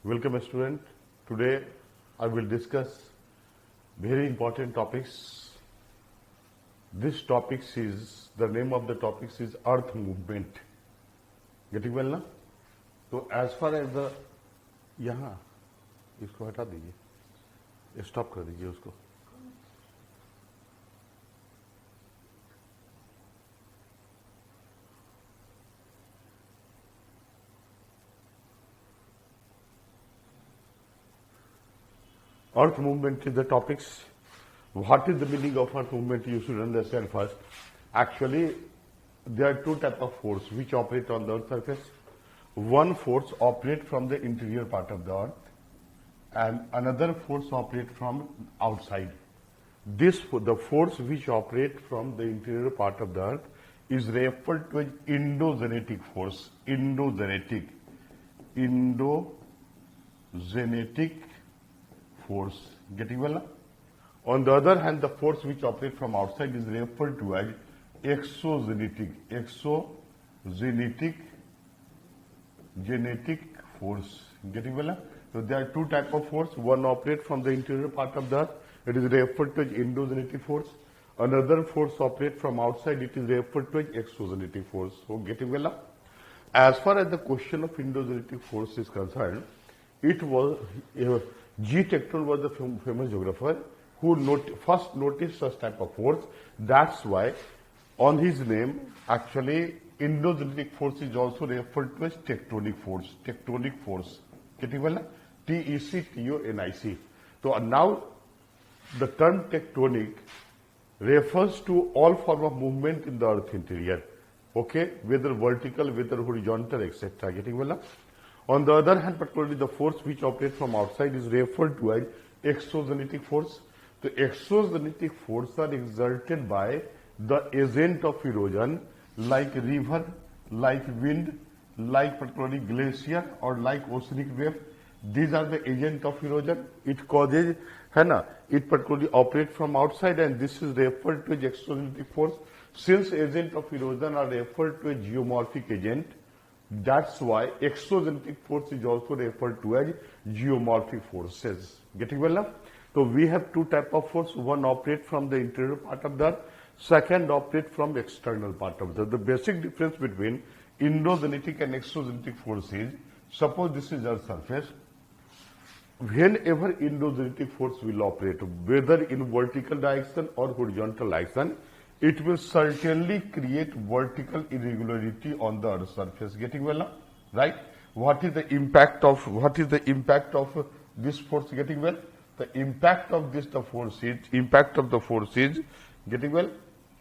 Welcome student. Today I will discuss very important topics. This topics is, the name of the topics is earth movement. Getting well ना? तो as far as the, यहाँ इसको हटा दीजिए, stop कर दीजिए उसको. Earth movement is the topics. What is the meaning of earth movement? You should understand first. Actually, there are two types of force which operate on the earth surface. One force operates from the interior part of the earth and another force operates from outside. The force which operates from the interior part of the earth is referred to as endogenetic force. Endogenetic force. Getting well now? On the other hand, the force which operates from outside is referred to as exogenetic force. Getting well now? So there are two types of force. One operates from the interior part of the earth. It is referred to as endogenetic force. Another force operates from outside. It is referred to as exogenetic force. So getting well now? As far as the question of endogenetic force is concerned, it was G. Tecton was the famous geographer who first noticed such type of force. That's why on his name, actually, endogenetic force is also referred to as tectonic force. Tectonic force. Getting well? T-E-C-T-O-N-I-C. So now the term tectonic refers to all form of movement in the earth interior. Okay? Whether vertical, whether horizontal, etc. Getting well? On the other hand, particularly the force which operates from outside is referred to as exogenetic force. The exogenetic force are exerted by the agent of erosion like river, like wind, like particularly glacier or like oceanic wave. These are the agent of erosion. It causes, it particularly operates from outside and this is referred to as exogenetic force. Since agent of erosion are referred to as geomorphic agent, that's why exogenetic force is also referred to as geomorphic forces. Getting well now? So we have two types of force. One operates from the interior part of the earth. Second operates from external part of the earth. The basic difference between endogenetic and exogenetic force is, suppose this is earth surface. Whenever endogenetic force will operate, whether in vertical direction or horizontal direction, it will certainly create vertical irregularity on the earth surface. Getting well now? Right? What is the impact of this force? Getting well? The impact of the force is getting well,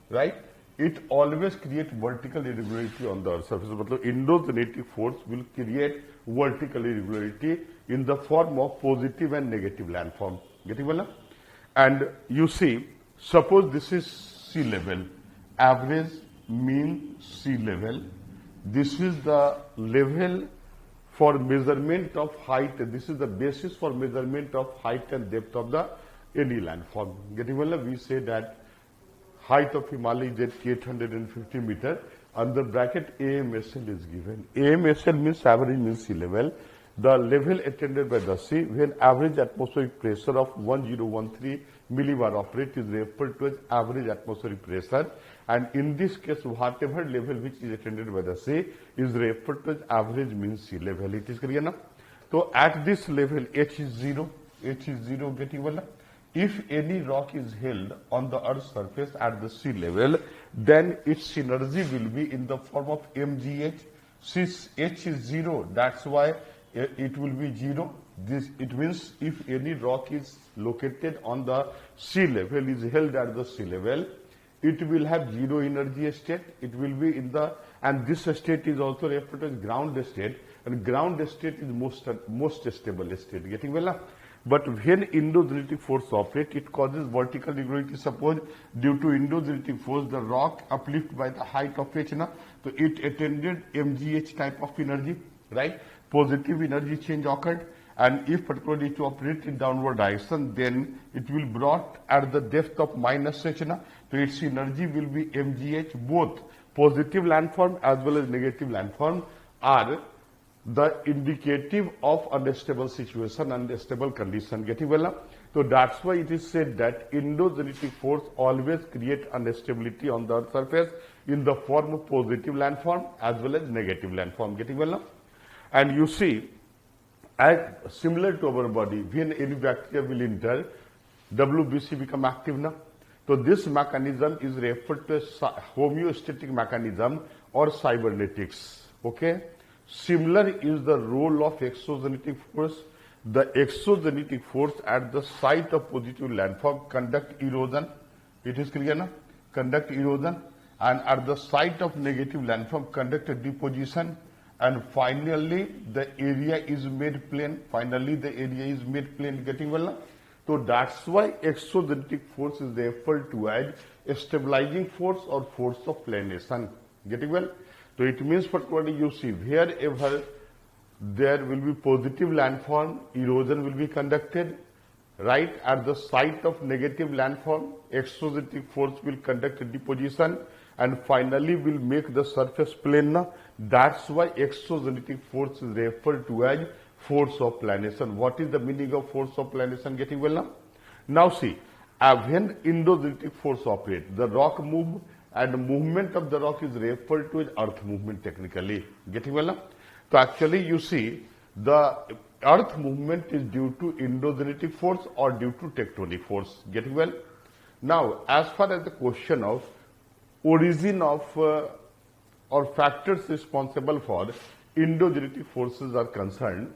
right? It always creates vertical irregularity on the earth surface. But the endogenetic force will create vertical irregularity in the form of positive and negative landform. Getting well now? And you see, suppose this is sea level, average mean sea level. This is the level for measurement of height. This is the basis for measurement of height and depth of the any landform. Getting well, we say that height of Himalaya is at 850 meters. Under bracket AMSL is given. AMSL means average mean sea level. The level attained by the sea when average atmospheric pressure of 1013 millibar operates is referred to as average atmospheric pressure, and in this case whatever level which is attained by the sea is referred to as average mean sea level. It is clear now? So at this level H is 0 getting well. If any rock is held on the earth's surface at the sea level, then its energy will be in the form of mgh. Since H is 0, that's why it will be 0. It means if any rock is located on the sea level, is held at the sea level, it will have zero energy state. It will be in the, and this state is also referred to as ground state, and ground state is most stable state. Getting well now? But when endogenetic force operates, it causes vertical irregularity. Suppose due to endogenetic force, the rock uplift by the height of H, so it attained mgh type of energy, right? Positive energy change occurred, and if particularly it operates in downward direction, then it will brought at the depth of minus h, so its energy will be mgh. Both positive landform as well as negative landform are the indicative of unstable situation, unstable condition. Getting well now? So that's why it is said that endogenetic force always create instability on the earth surface in the form of positive landform as well as negative landform. Getting well now? And you see, as similar to our body, when any bacteria will enter, WBC become active now. So this mechanism is referred to as homeostatic mechanism or cybernetics. Okay. Similar is the role of exogenetic force. The exogenetic force at the site of positive landform conduct erosion. It is clear now? Conduct erosion, and at the site of negative landform conduct deposition, and finally the area is made plane. Getting well now? So that's why exogenetic force is referred to as a stabilizing force or force of planation. Getting well? So it means particularly you see wherever there will be positive landform, erosion will be conducted, right? At the site of negative landform, exogenetic force will conduct deposition and finally will make the surface plane. That's why exogenetic force is referred to as force of planation. What is the meaning of force of planation? Getting well now? Now see, when endogenetic force operates, the rock move, and the movement of the rock is referred to as earth movement technically. Getting well now? So actually you see, the earth movement is due to endogenetic force or due to tectonic force. Getting well? Now, as far as the question of origin of or factors responsible for endogenetic forces are concerned,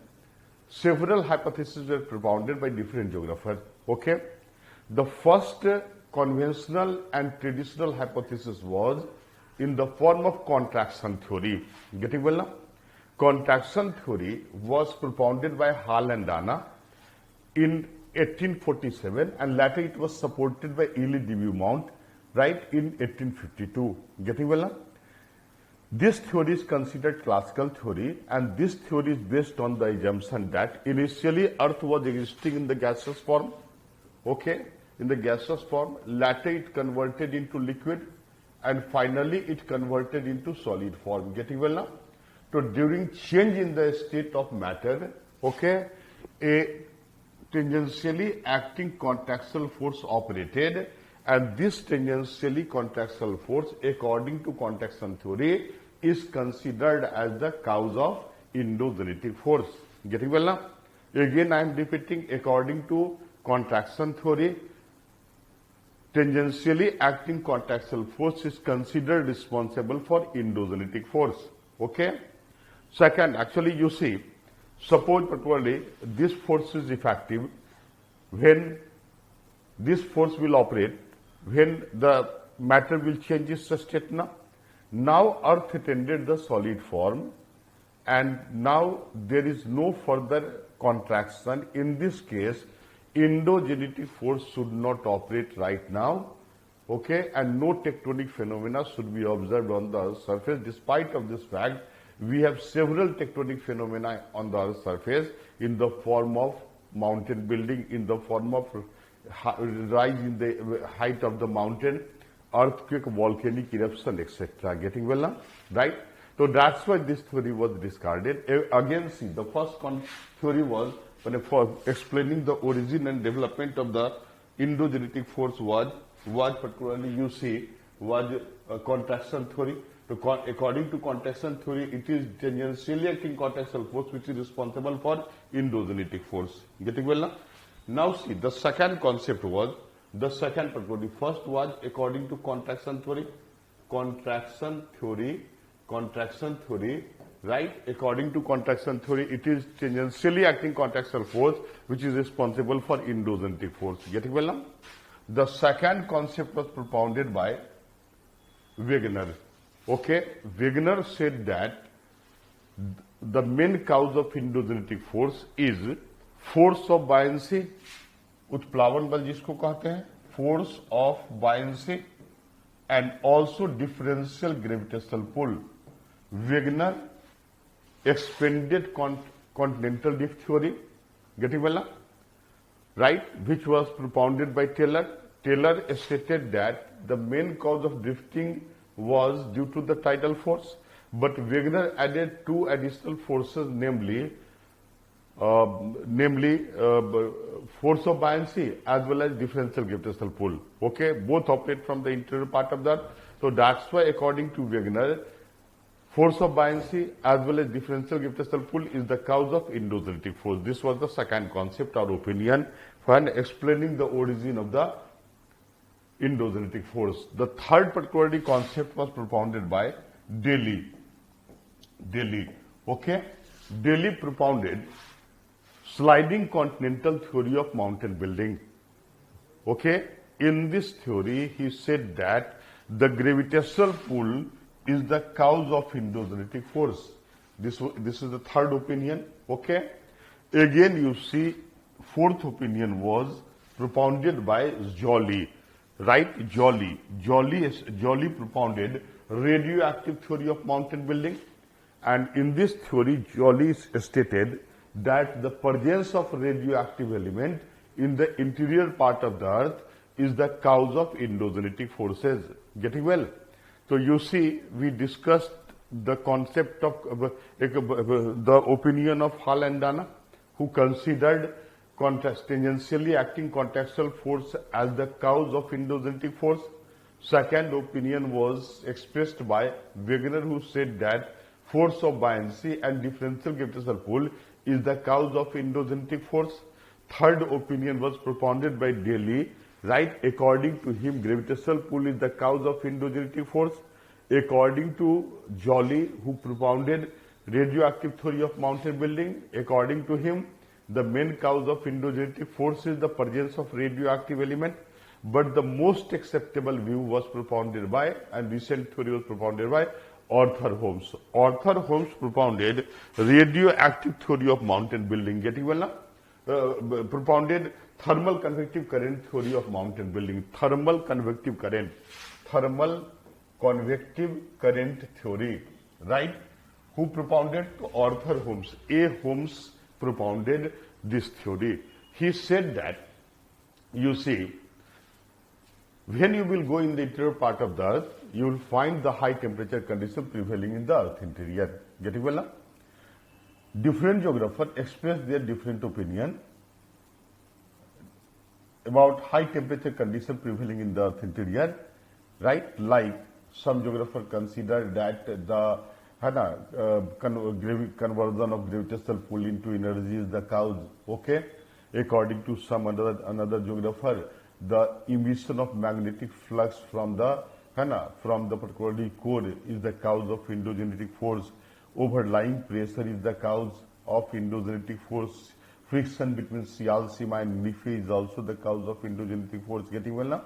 several hypotheses were propounded by different geographers. Okay? The first conventional and traditional hypothesis was in the form of contraction theory. Getting well now? Contraction theory was propounded by Hall and Dana in 1847, and later it was supported by Elie de Beaumont, right, in 1852. Getting well now? This theory is considered classical theory, and this theory is based on the assumption that initially Earth was existing in the gaseous form, okay, in the gaseous form, later it converted into liquid, and finally it converted into solid form. Getting well now? So during change in the state of matter, okay, a tangentially acting contractile force operated, and this tangentially contractile force, according to contraction theory, is considered as the cause of endogenetic force. Getting well now? Again I am repeating, according to contraction theory, tangentially acting contractile force is considered responsible for endogenetic force. Okay? Second, actually you see, suppose particularly this force is effective when this force will operate, when the matter will change its state now. Now Earth attained the solid form, and now there is no further contraction. In this case, endogenetic force should not operate right now, okay, and no tectonic phenomena should be observed on the Earth's surface. Despite of this fact, we have several tectonic phenomena on the Earth's surface in the form of mountain building, in the form of rise in the height of the mountain, earthquake, volcanic eruption, etc. Getting well now? Right? So that's why this theory was discarded. Again, see, the first theory was for explaining the origin and development of the endogenetic force was particularly, you see, was contraction theory. So according to contraction theory, it is tangentially acting contractile force which is responsible for endogenetic force. Getting well now? Now see, the second concept was, the second particularly, first was according to contraction theory, right? According to contraction theory, it is tangentially acting contractile force which is responsible for endogenetic force. Getting well now? The second concept was propounded by Wegener. Okay, Wegener said that the main cause of endogenetic force is force of buoyancy, उत्प्लावन बल जिसको कहते हैं, force of buoyancy, and also differential gravitational pull. Wegener expanded continental drift theory, getting well now? Right, which was propounded by Taylor. Taylor stated that the main cause of drifting was due to the tidal force, but Wegener added two additional forces, namely force of buoyancy as well as differential gravitational pull. Okay, both operate from the interior part of the Earth. So that's why, according to Wegener, force of buoyancy as well as differential gravitational pull is the cause of endogenic force. This was the second concept or opinion when explaining the origin of the endogenic force. The third particularly concept was propounded by Daly. Okay, Daly propounded sliding continental theory of mountain building. Okay, in this theory, he said that the gravitational pull is the cause of endogenic force. This is the third opinion. Okay, again you see, fourth opinion was propounded by Joly. Right, Joly propounded radioactive theory of mountain building, and in this theory, Joly stated that the presence of radioactive element in the interior part of the Earth is the cause of endogenic forces. Getting well? So you see, we discussed the concept of the opinion of Hall and Dana, who considered tangentially acting contextual force as the cause of endogenic force. Second opinion was expressed by Wegener, who said that force of buoyancy and differential gravitational pull is the cause of endogenic force. Third opinion was propounded by Daly. Right, according to him, gravitational pull is the cause of endogenic force. According to Joly, who propounded radioactive theory of mountain building, according to him, the main cause of endogenic force is the presence of radioactive element. But the most acceptable view was propounded by, and recent theory was propounded by, Arthur Holmes. Arthur Holmes propounded radioactive theory of mountain building. Getting well now? Propounded thermal convective current theory of mountain building. Thermal convective current theory, right? Who propounded? Arthur Holmes. A. Holmes propounded this theory. He said that, you see, when you will go in the interior part of the Earth, you will find the high temperature condition prevailing in the Earth interior. Getting well now? Different geographers express their different opinion about high temperature condition prevailing in the Earth interior, right? Like some geographers consider that the conversion of gravitational pull into energy is the cause. Okay, according to some another geographer, the emission of magnetic flux from the particularly core is the cause of endogenic force. Overlying pressure is the cause of endogenic force. Friction between Sialsima and Nife is also the cause of endogenic force. Getting well now?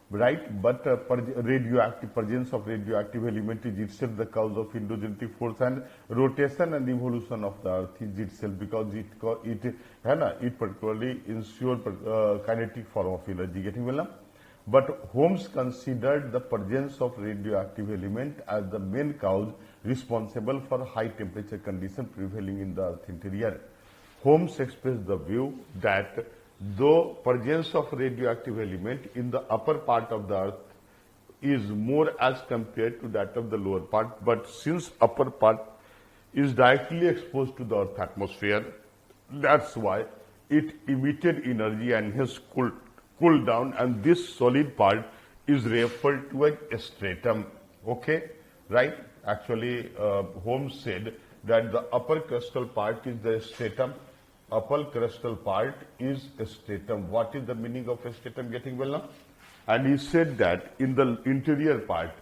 Right? But presence of radioactive element is itself the cause of endogenic force, and rotation and evolution of the Earth is itself, because it particularly ensures kinetic form of energy. Getting well now? But Holmes considered the presence of radioactive element as the main cause responsible for high temperature condition prevailing in the Earth interior. Holmes expressed the view that though presence of radioactive element in the upper part of the Earth is more as compared to that of the lower part, but since upper part is directly exposed to the Earth atmosphere, that's why it emitted energy and has cooled down, and this solid part is referred to as stratum. Okay, right? Actually, Holmes said that the upper crustal part is the stratum. Upper crustal part is a stratum. What is the meaning of a stratum? Getting well now? And he said that in the interior part,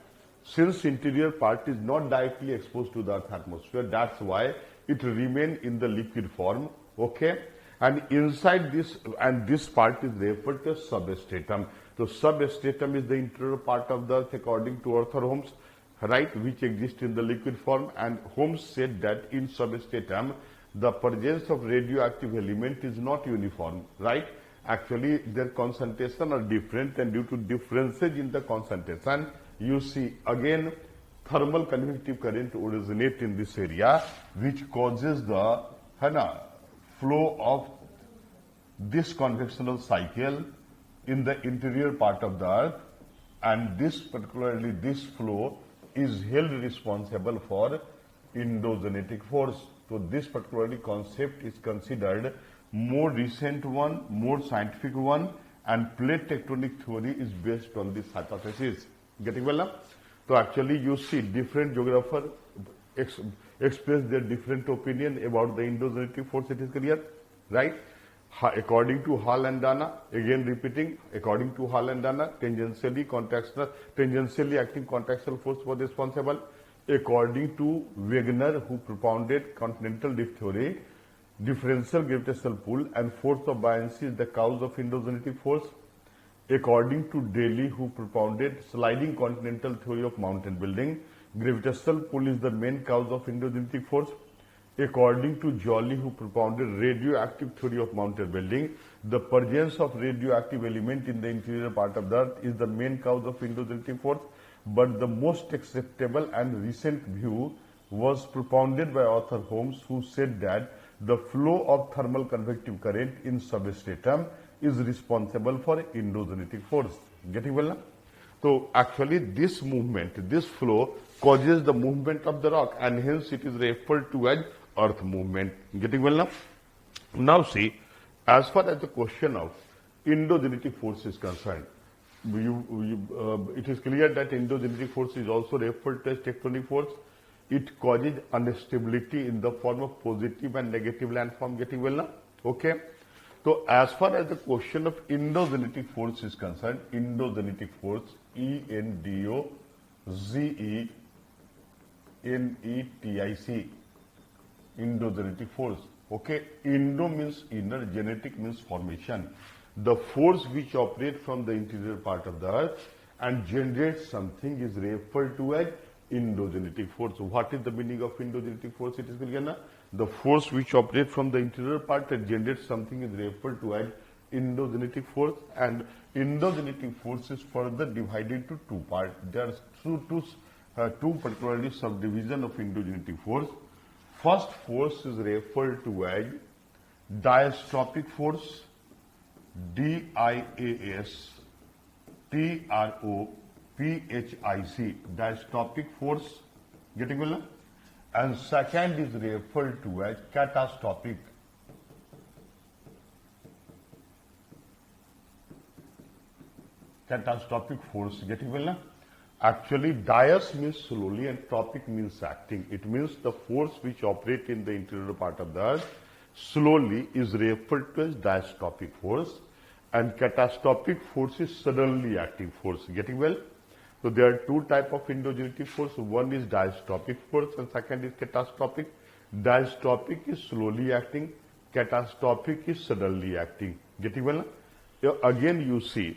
since interior part is not directly exposed to the Earth atmosphere, that's why it remains in the liquid form. Okay, and inside this, and this part is referred to as substratum. So substratum is the interior part of the Earth according to Arthur Holmes, right, which exists in the liquid form. And Holmes said that in substratum, the presence of radioactive element is not uniform, right? Actually, their concentration are different, and due to differences in the concentration, you see again thermal convective current originate in this area, which causes the flow of this convectional cycle in the interior part of the Earth, and this particularly this flow is held responsible for endogenetic force. So this particular concept is considered more recent one, more scientific one, and plate tectonic theory is based on this hypothesis. Getting well now? So actually you see different geographers express their different opinion about the endogenetic force. It is clear, right? According to Hall and Dana, again repeating, according to Hall and Dana, tangentially acting contractional force was responsible. According to Wegener, who propounded continental drift theory, differential gravitational pull and force of buoyancy is the cause of endogenetic force. According to Daly, who propounded sliding continental theory of mountain building, gravitational pull is the main cause of endogenetic force. According to Joly, who propounded radioactive theory of mountain building, the presence of radioactive element in the interior part of the earth is the main cause of endogenetic force. But the most acceptable and recent view was propounded by Arthur Holmes, who said that the flow of thermal convective current in substratum is responsible for endogenetic force. Getting well now? So actually this movement, this flow causes the movement of the rock, and hence it is referred to as earth movement. Getting well now? Now see, as far as the question of endogenetic force is concerned, it is clear that endogenetic force is also referred to as tectonic force. It causes instability in the form of positive and negative landform. Getting well now? Okay. So as far as the question of endogenetic force is concerned, endogenetic force, E-N-D-O-G-E-N-E-T-I-C, endogenetic force. Okay, endo means inner, genetic means formation. The force which operates from the interior part of the earth and generates something is referred to as endogenetic force. So what is the meaning of endogenetic force? It is clear now? The force which operates from the interior part and generates something is referred to as endogenetic force, and endogenetic force is further divided into two parts. There are two particularly subdivision of endogenetic force. First force is referred to as diastrophic force, D-I-A-S T-R-O-P-H-I-C, diastrophic force. Getting well? And second is referred to as catastrophic. Catastrophic force. Getting well now? Actually, dias means slowly and tropic means acting. It means the force which operates in the interior part of the earth slowly is referred to as diastrophic force, and catastrophic force is suddenly acting force. Getting well? So there are two types of endogenetic force. One is diastrophic force and second is catastrophic. Diastrophic is slowly acting, catastrophic is suddenly acting. Getting well? Again you see,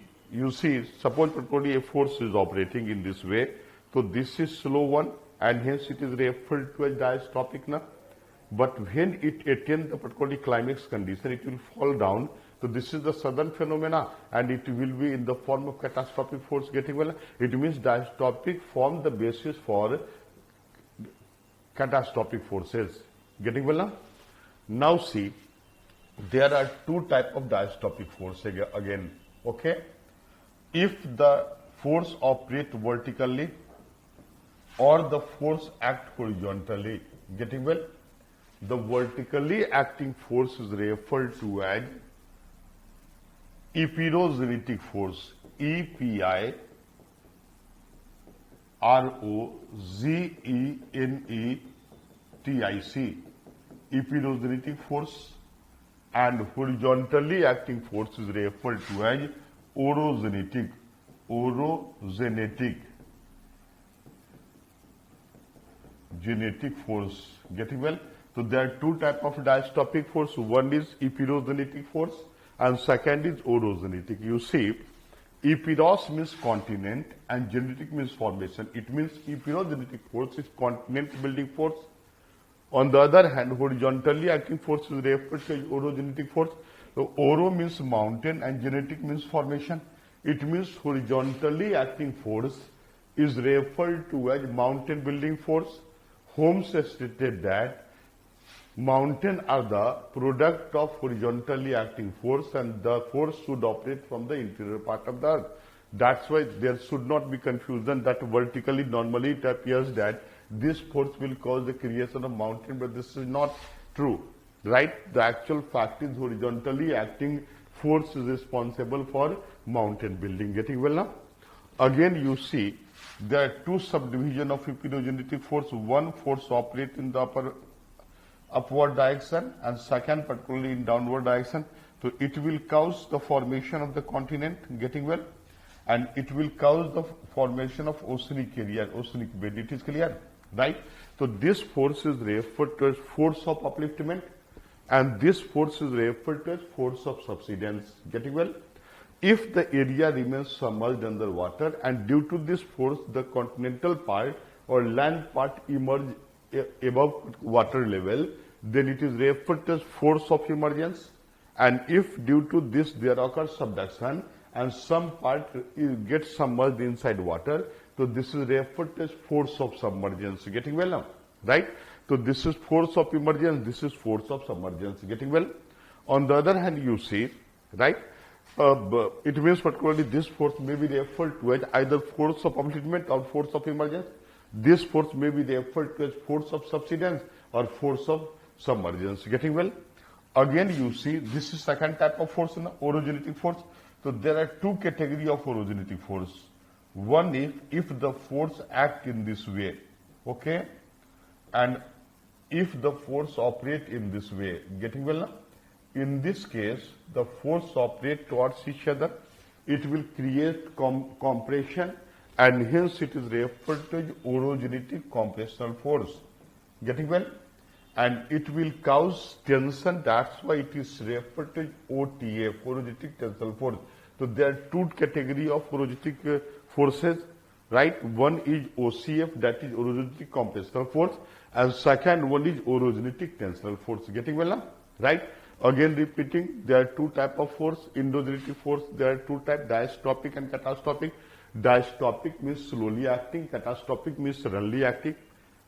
suppose particularly a force is operating in this way. So this is slow one and hence it is referred to as diastrophic now. But when it attains the particular climax condition, it will fall down. So this is the sudden phenomena and it will be in the form of catastrophic force. Getting well? It means diastrophic form the basis for catastrophic forces. Getting well now? Now see, there are two types of diastrophic force again. Okay? If the force operates vertically or the force acts horizontally. Getting well? The vertically acting force is referred to as epirogenetic force, E-P-I-R-O-G-E-N-E-T-I-C, epirogenetic force, and horizontally acting force is referred to as orogenetic force. Getting well? So there are two types of diastrophic force. One is epirogenetic force and second is orogenetic. You see, epiros means continent and genetic means formation. It means epirogenetic force is continent building force. On the other hand, horizontally acting force is referred to as orogenetic force. So oro means mountain and genetic means formation. It means horizontally acting force is referred to as mountain building force. Holmes stated that mountains are the product of horizontally acting force and the force should operate from the interior part of the earth. That's why there should not be confusion that vertically normally it appears that this force will cause the creation of mountain, but this is not true, right? The actual fact is horizontally acting force is responsible for mountain building. Getting well now? Again, you see there are two subdivisions of epirogenetic force. One force operates in the upward direction and second particularly in downward direction. So it will cause the formation of the continent. Getting well? And it will cause the formation of oceanic area, oceanic bed. It is clear, right? So this force is referred to as force of upliftment, and this force is referred to as force of subsidence. Getting well? If the area remains submerged under water and due to this force the continental part or land part emerge above water level, then it is referred to as force of emergence. And if due to this there occurs subduction and some part gets submerged inside water, so this is referred to as force of submergence. Getting well now? Right? So this is force of emergence, this is force of submergence. Getting well? On the other hand, you see, right? It means particularly this force may be referred to as either force of upliftment or force of emergence. This force may be referred to as force of subsidence or force of submergence. Getting well? Again, you see, this is second type of force, orogenetic force. So there are two categories of orogenetic force. One is if the force acts in this way, okay, and if the force operates in this way. Getting well now? In this case, the force operates towards each other. It will create compression, and hence it is referred to as orogenetic compressional force. Getting well? And it will cause tension. That's why it is referred to as OTF, orogenetic tensile force. So there are two categories of orogenetic forces, right? One is OCF, that is orogenetic compressional force, and second one is orogenetic tensile force. Getting well now? Right? Again repeating, there are two types of force, endogenetic force. There are two types, diastrophic and catastrophic. Diastrophic means slowly acting, catastrophic means suddenly acting.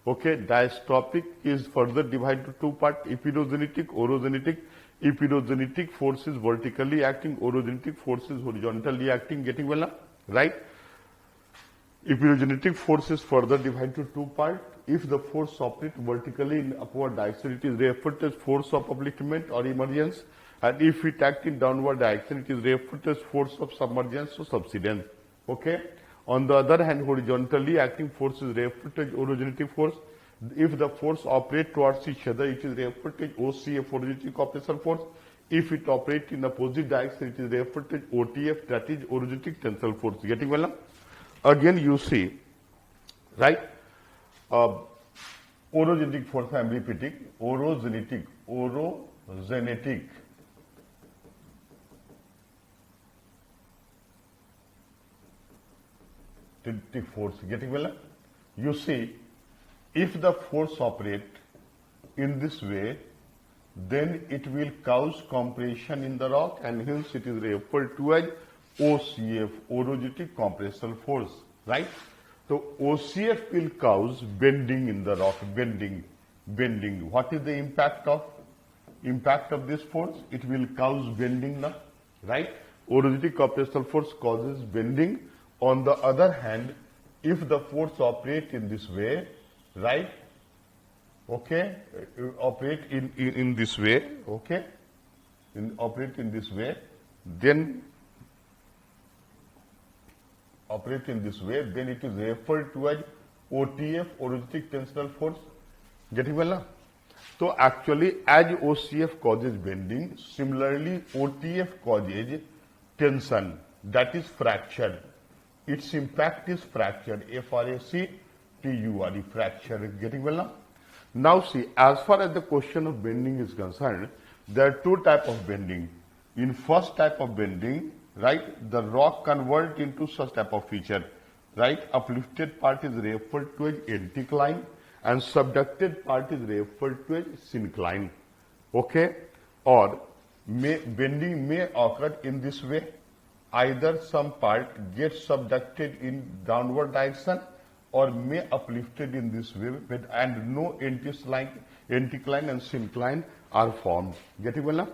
Okay, diastrophic is further divided to two parts, epirogenetic, orogenetic. Epirogenetic force is vertically acting, orogenetic force is horizontally acting. Getting well now? Right? Epirogenetic force is further divided to two parts. If the force operates vertically in upward direction, it is referred to as force of upliftment or emergence. And if it acts in downward direction, it is referred to as force of submergence or subsidence. Okay? On the other hand, horizontally acting force is referred to as orogenetic force. If the force operates towards each other, it is referred to as OCF, orogenetic compressional force. If it operates in opposite direction, it is referred to as OTF, that is orogenetic tensile force. Getting well now? Again, you see, right? Orogenetic force, I am repeating, orogenetic force. Getting well? You see, if the force operates in this way, then it will cause compression in the rock, and hence it is referred to as OCF, orogenetic compressional force, right? So OCF will cause bending in the rock, bending. What is the impact of this force? It will cause bending now, right? Orogenetic compressional force causes bending. On the other hand, if the force operates in this way, right? Okay, operate in this way, okay? Operate in this way, then it is referred to as OTF, orogenetic tensile force. Getting well now? So actually, as OCF causes bending, similarly OTF causes tension, that is fracture. Its impact is fracture, F-R-A-C-T-U-R-E, fracture. Getting well now? Now see, as far as the question of bending is concerned, there are two types of bending. In first type of bending, right, the rock converts into such type of feature, right? Uplifted part is referred to as anticline and subducted part is referred to as syncline, okay? Or bending may occur in this way. Either some part gets subducted in downward direction or may uplifted in this way, and no anticline and syncline are formed. Getting well now?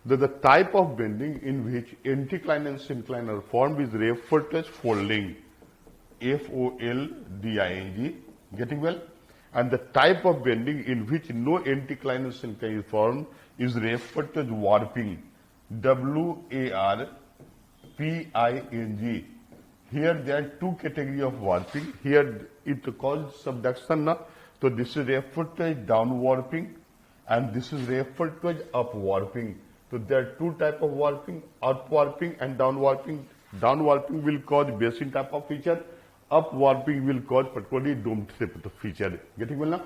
The type of bending in which anticline and syncline are formed is referred to as folding. F-O-L-D-I-N-G. Getting well? And the type of bending in which no anticline and syncline is formed is referred to as warping. W-A-R-P-I-N-G. Here there are two categories of warping. Here it called subduction. So this is referred to as down warping and this is referred to as up warping. So there are two types of warping, up warping and down warping. Down warping will cause basin type of feature. Up warping will cause particularly dome shape of feature. Getting well now?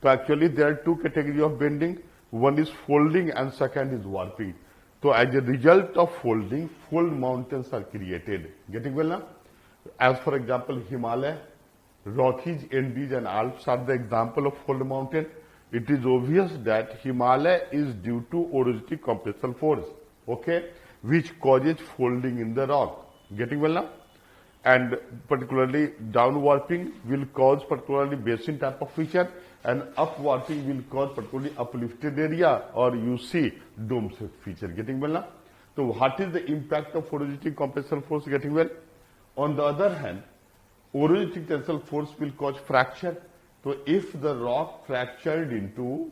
So actually there are two categories of bending. One is folding and second is warping. So as a result of folding, fold mountains are created. Getting well now? As for example, Himalaya, Rockies, Andes and Alps are the example of fold mountain. It is obvious that Himalaya is due to orogenic compressive force, okay, which causes folding in the rock. Getting well now? And particularly down warping will cause particularly basin type of feature and up warping will cause particularly uplifted area or you see dome shape feature. Getting well now? So what is the impact of orogenic compressive force? Getting well? On the other hand, orogenic tensile force will cause fracture. So if the rock fractured into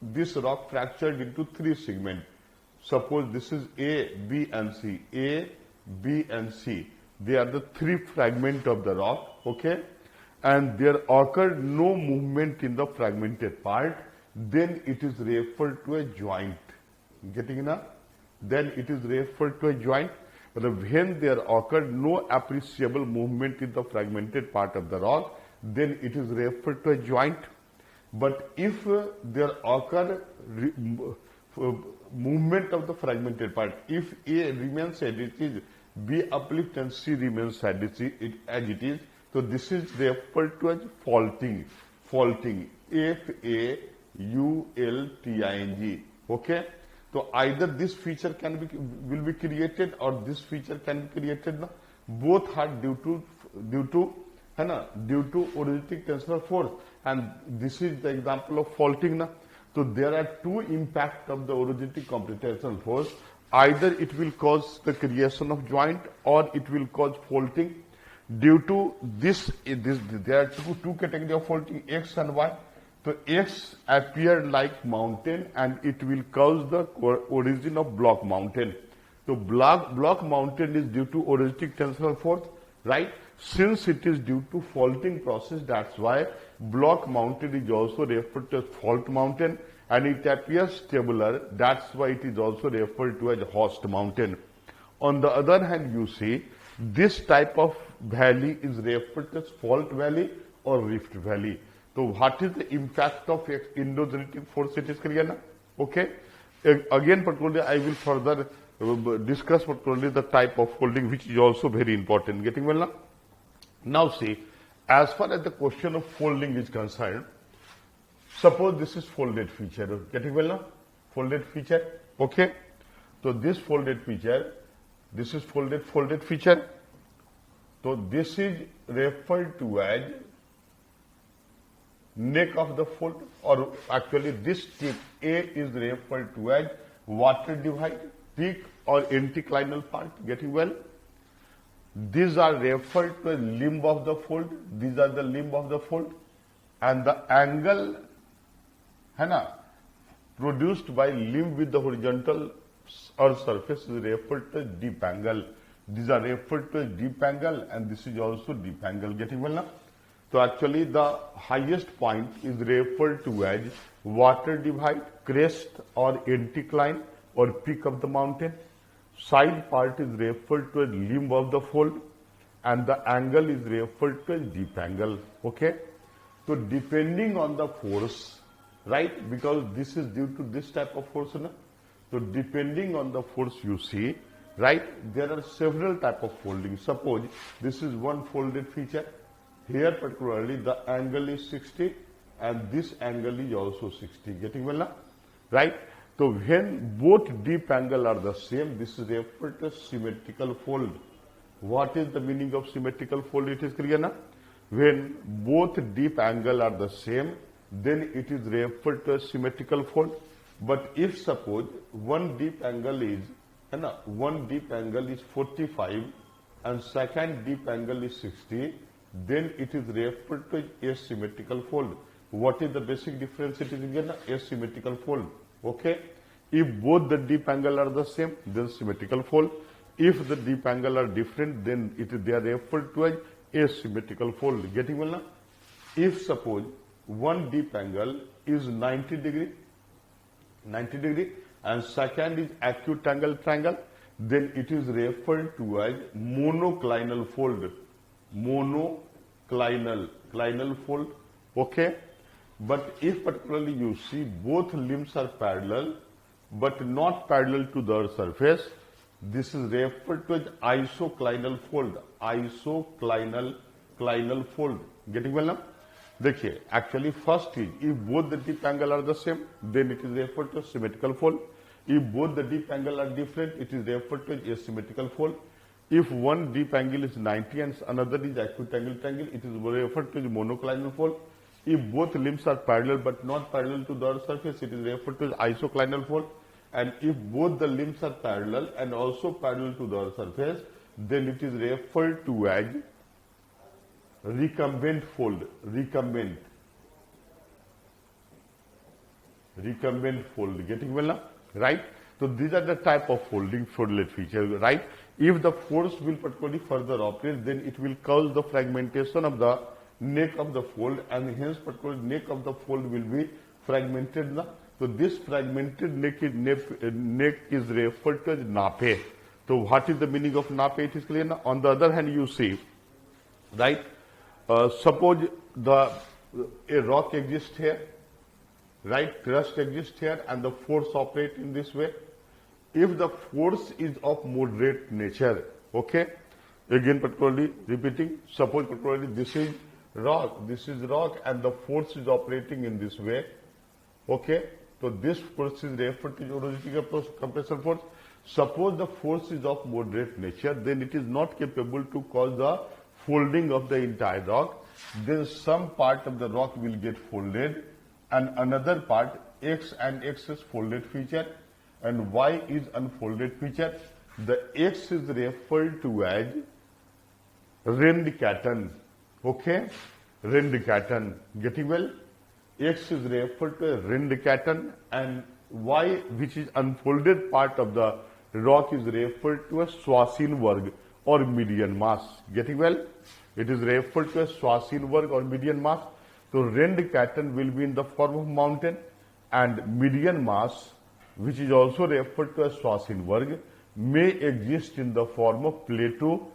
this rock fractured into three segments. Suppose this is A, B and C. A, B and C. They are the three fragments of the rock, okay? And there occurred no movement in the fragmented part, then it is referred to a joint. Getting enough? Then it is referred to a joint. But when there occurred no appreciable movement in the fragmented part of the rock, then it is referred to a joint. But if there occur movement of the fragmented part, if A remains as it is, B uplift and C remains as it is, so this is referred to as faulting. Faulting. F-A-U-L-T-I-G. Okay? So either this feature will be created or this feature can be created. No? Both are due to orogenic tensile force, and this is the example of faulting. No? So there are two impacts of the orogenic compressive tensile force. Either it will cause the creation of joint or it will cause faulting. Due to this there are two categories of faulting, X and Y. So X appear like mountain and it will cause the origin of block mountain. So block mountain is due to orogenic tensile force, right? Since it is due to faulting process, that's why block mountain is also referred to as fault mountain and it appears tabular. That's why it is also referred to as host mountain. On the other hand, you see this type of valley is referred to as fault valley or rift valley. So what is the impact of endogenetic force? It is clear now? Okay. Again, particularly I will further discuss particularly the type of folding, which is also very important. Getting well now? Now see, as far as the question of folding is concerned, suppose this is folded feature. Getting well now? Folded feature. Okay. So this folded feature, this is folded feature. So this is referred to as neck of the fold, or actually this tip A is referred to as water divide, peak or anticlinal part. Getting well? These are referred to as limb of the fold. These are the limb of the fold, and the angle produced by limb with the horizontal or surface is referred to as deep angle. These are referred to as deep angle and this is also deep angle. Getting well now? So actually the highest point is referred to as water divide, crest or anticline or peak of the mountain. Side part is referred to as limb of the fold and the angle is referred to as deep angle. Okay? So depending on the force, right, because this is due to this type of force, no? So depending on the force you see, right, there are several type of folding. Suppose this is one folded feature. Here particularly the angle is 60 and this angle is also 60. Getting well now? Right? So when both deep angle are the same, this is referred to as symmetrical fold. What is the meaning of symmetrical fold? It is clear now? When both deep angle are the same, then it is referred to as symmetrical fold. But if suppose one deep angle is, one deep angle is 45 and second deep angle is 60, then it is referred to as asymmetrical fold. What is the basic difference? It is again asymmetrical fold. Okay. If both the deep angle are the same, then symmetrical fold. If the deep angle are different, then they are referred to as asymmetrical fold. Getting well now? If suppose one deep angle is 90 degree and second is acute angle triangle, then it is referred to as monoclinal fold. Monoclinal fold. Okay. But if particularly you see both limbs are parallel but not parallel to the earth's surface, this is referred to as isoclinal fold. Isoclinal fold. Getting well now? देखिए, actually first is, if both the deep angle are the same, then it is referred to as symmetrical fold. If both the deep angle are different, it is referred to as asymmetrical fold. If one deep angle is 90 and another is acute angle triangle, it is referred to as monoclinal fold. If both limbs are parallel but not parallel to the earth's surface, it is referred to as isoclinal fold. And if both the limbs are parallel and also parallel to the earth's surface, then it is referred to as recumbent fold. Recumbent fold. Getting well now? Right? So these are the type of folded features, right? If the force will particularly further operate, then it will cause the fragmentation of the neck of the fold, and hence particularly neck of the fold will be fragmented now. So this fragmented neck is referred to as nape. So what is the meaning of nape? It is clear now. On the other hand, you see, right? Suppose a rock exists here, right? Crust exists here, and the force operates in this way. If the force is of moderate nature, okay? Again, particularly repeating. Suppose particularly this is rock, and the force is operating in this way, okay? So this force is referred to as compression force. Suppose the force is of moderate nature, then it is not capable to cause the folding of the entire rock. Then some part of the rock will get folded, and another part, X and X is folded feature, and Y is unfolded feature. The X is referred to as Rendkatten. Okay? Rendkatten. Getting well? X is referred to as Rendkatten, and Y, which is unfolded part of the rock, is referred to as Schwarzenberg or median mass. Getting well? It is referred to as Schwarzenberg or median mass. So Rendkatten will be in the form of mountain, and median mass, which is also referred to as Schwarzenberg, may exist in the form of plateau,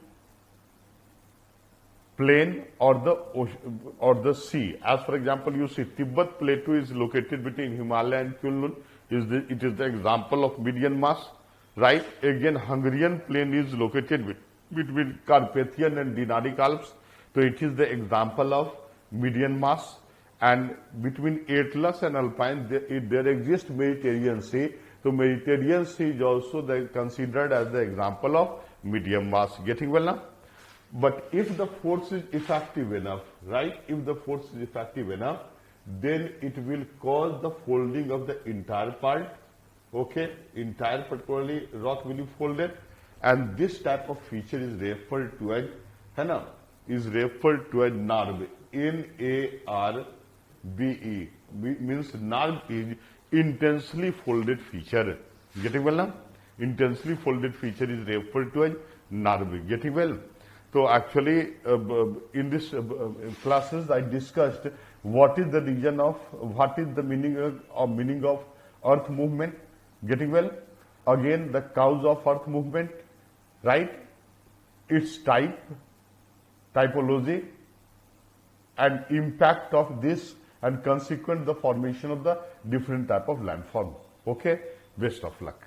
plain, or the sea. As for example, you see Tibet plateau is located between Himalaya and Kunlun. It is the example of median mass, right? Again, Hungarian plain is located between Carpathian and Dinaric Alps. So it is the example of median mass. And between Atlas and Alpine, there exists Mediterranean Sea. So Mediterranean Sea is also considered as the example of medium mass. Getting well now? But if the force is effective enough, right? If the force is effective enough, then it will cause the folding of the entire part. Okay? Entire particularly rock will be folded. And this type of feature is referred to as, NARBE. N-A-R-B-E. Means NARBE is intensely folded feature. Getting well now? Intensely folded feature is referred to as NARBE. Getting well? So actually, in this classes, I discussed what is the meaning of earth movement. Getting well? Again, the cause of earth movement, right? Its typology, and impact of this, and consequent the formation of the different type of landform. Okay? Best of luck.